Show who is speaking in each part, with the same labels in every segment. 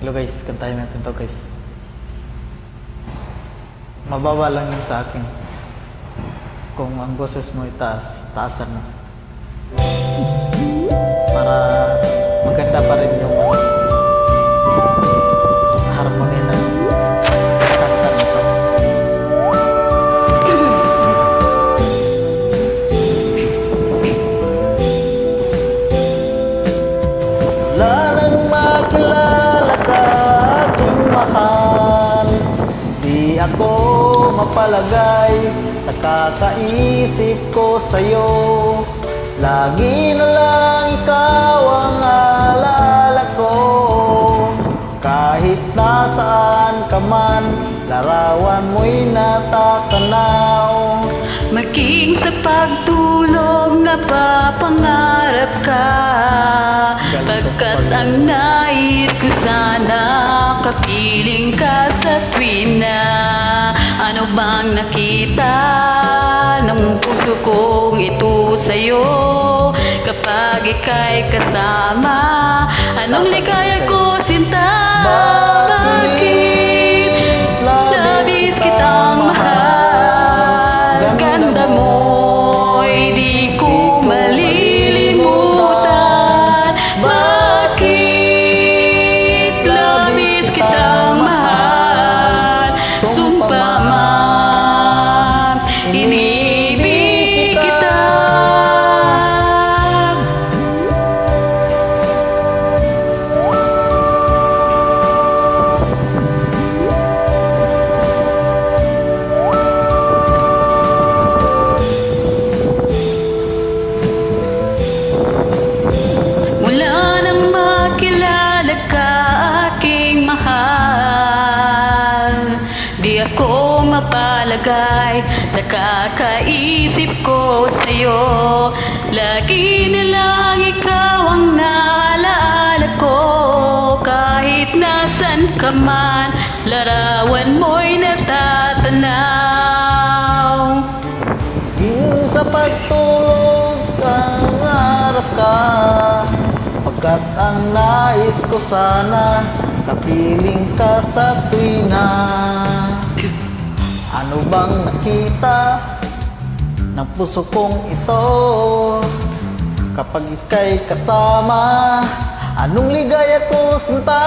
Speaker 1: Hello guys, kantahin natin to guys. Mababa lang yung sa akin. Kung ang boses mo itaas, taasan mo. Para maganda pa rin yung harmony ng kanta nito. Wala nang makilala ka, aking mahal. Di ako mapalagay sa kakaisip ko sa'yo. Lagi na lang ikaw ang alaala ko. Kahit nasaan ka man, larawan mo'y natatanaw.
Speaker 2: Maging sa pagtulog napapangarap ka, pagkat ang nais ko sana kapiling ka sa tuwina. Ano bang nakita ng puso kong ito sa'yo? Kapag ika'y kasama, anong ligaya ko sinta? Bakit labis kitang mahal? Ganda mo'y di ko malilimutan. Bakit labis kitang mahal? Sumpa man, inibig kita. Mula nang makilala ka, aking mahal, di ako mapalagay sa kakaisip ko sa'yo. Lagi na lang ikaw ang naalaala ko. Kahit nasan ka man, larawan mo'y natatanaw.
Speaker 1: Sa pagtulog ang harap ka, pagkat ang nais ko sana kapiling ka sa tuwina. Ano bang nakita ng puso kong ito? Kapag ika'y kasama, anong ligaya ko sinta?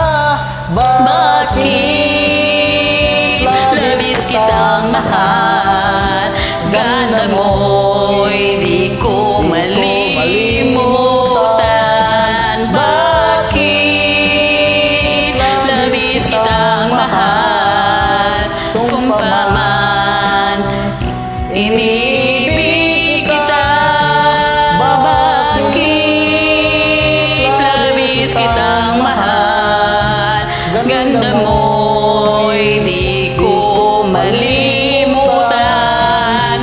Speaker 2: Bakit labis kitang mahal? Ganda mo'y di ko malimutan. Bakit labis kitang mahal? Sumpa man, inibig kita. Bakit labis kitang mahal? Ganda mo'y di ko malimutan.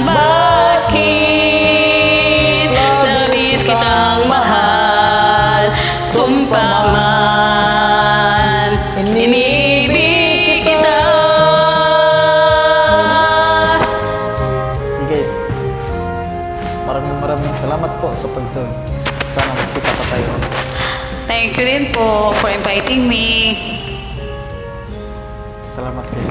Speaker 2: Bakit labis kitang mahal? Sumpa man, inibig kita.
Speaker 1: Hey guys, maraming salamat po sa pag-join. Sana magkita pa tayo.
Speaker 2: Thank you din po for inviting me.
Speaker 1: Salamat guys.